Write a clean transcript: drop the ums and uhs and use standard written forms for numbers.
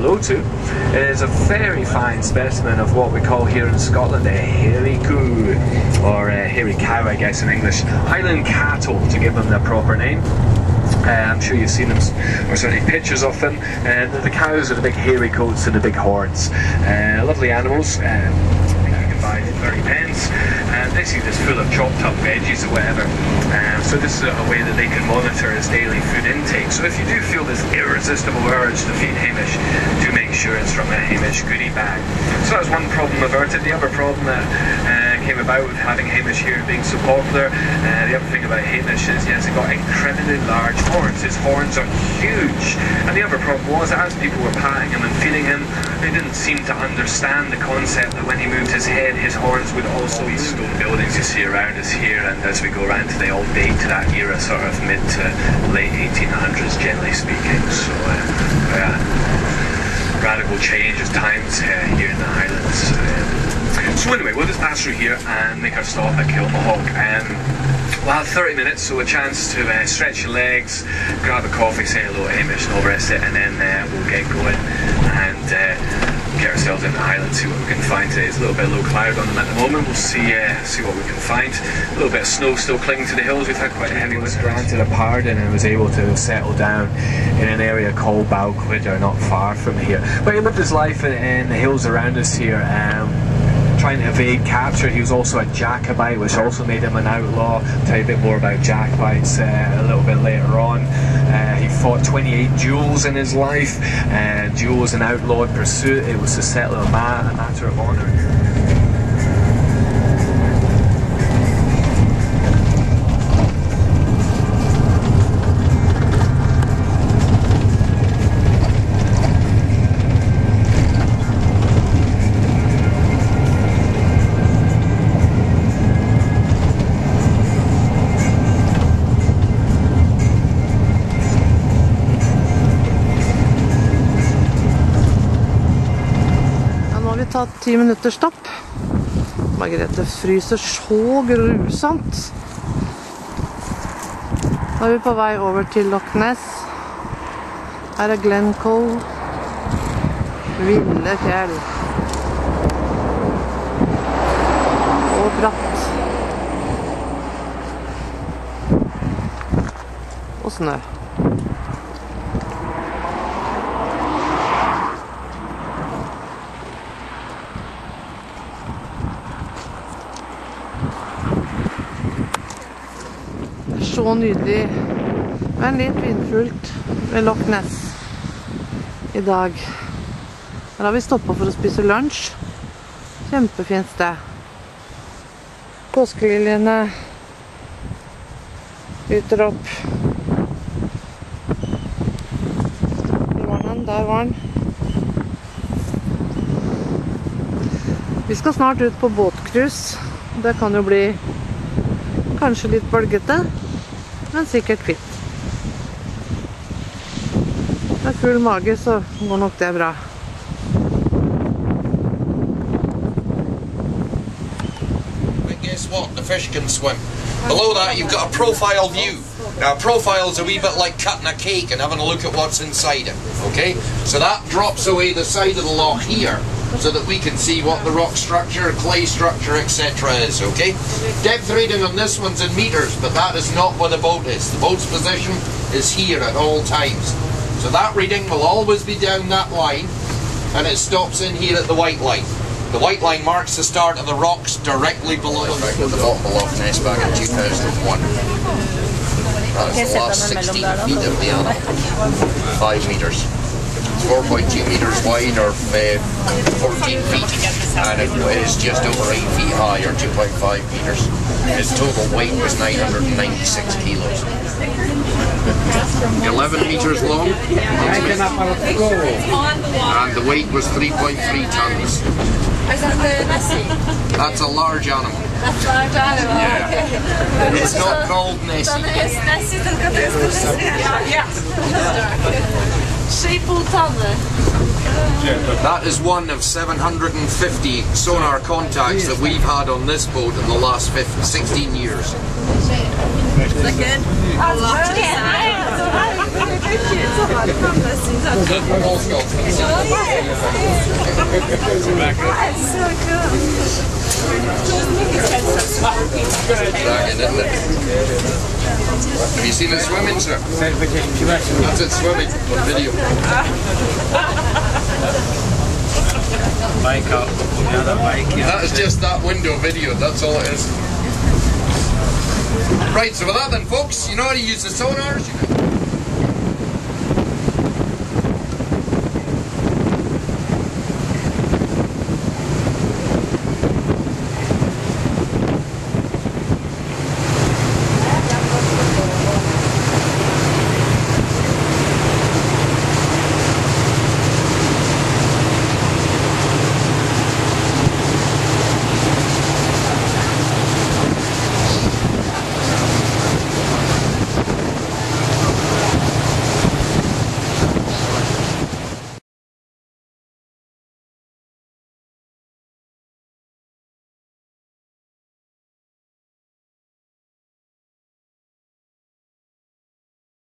hello to is a very fine specimen of what we call here in Scotland a hairy coo, or a hairy cow I guess in English. Highland cattle, to give them their proper name. I'm sure you've seen them, or certainly pictures of them. The cows are the big hairy coats and the big horns. Lovely animals. You can buy 30 pence. Basically just full of chopped up veggies or whatever. So this is a way that they can monitor his daily food intake. So if you do feel this irresistible urge to feed Hamish, do make sure it's from a Hamish goodie bag. So that's one problem averted. The other problem that came about with having Hamish here being so popular, the other thing about Hamish is he has got incredibly large horns. His horns are huge. And the other problem was that as people were patting him and feeding him, they didn't seem to understand the concept that when he moved his head, his horns would also be stone buildings you see around us here, and as we go around today, all date to that era, sort of mid to late 1800s generally speaking. So radical change of times here in the Highlands. So anyway, we'll just pass through here and make our stop at Kilmahawk. We'll have 30 minutes, so a chance to stretch your legs, grab a coffee, say hello to Hamish and all the rest of it, and then we'll get going and get ourselves in the Highlands, see what we can find today. There's a little bit of low cloud on them at the moment. We'll see what we can find. A little bit of snow still clinging to the hills. We've had quite a heavy wind. Granted a pardon and was able to settle down in an area called Balquhidder, not far from here. But he lived his life in the hills around us here, trying to evade capture. He was also a Jacobite, which also made him an outlaw. I'll tell you a bit more about Jacobites a little bit later on. He fought 28 duels in his life. Duel was an outlawed pursuit. It was to settle a matter of honour. Tatt 10 minutter stopp. Margrethe fryser så grusomt. Nå er vi på vei over til Loch Ness. Her er Glencoe. Ville fjell. Og bratt. Og snø. Så nydelig, men litt vindfullt ved Loch Ness i dag. Her har vi stoppet for å spise lunsj. Kjempefint sted. Påskeliljene bryter opp. Hvor var den? Der var den. Vi skal snart ut på båtkrus. Det kan jo bli kanskje litt bølgete, men sikkert fint. Med full mage så går nok det bra. But guess what? The fish can swim. Below that you've got a profile view. Now a profile's a wee bit like cutting a cake and having a look at what's inside it. Okay? So that drops away the side of the loch here, so that we can see what the rock structure, clay structure, etc. is, okay? Depth reading on this one's in meters, but that is not where the boat is. The boat's position is here at all times. So that reading will always be down that line, and it stops in here at the white line. The white line marks the start of the rocks directly below. Back at the bottom of Loch Ness back in 2001. That is the last 16 feet of the animal. 5 meters. 4.2 meters wide, or 14 feet, and it is just over 8 feet high, or 2.5 meters. His total weight was 996 kilos. 11 meters long, and the weight was 3.3 tons. Is that the Nessie? That's a large animal. That's a large animal? Yeah. It's not called Nessie. To jest Nessie, tylko to jest Nessie. Ja. 3,5 tony. That is one of 750 sonar contacts that we've had on this boat in the last 16 years. Is that good? Dragon, isn't it? Have you seen it swimming, sir? That's it swimming on video. Bike up. Yeah, that bike. Yeah. That is just that window video, that's all it is. Right, so with that then folks, you know how to use the sonars.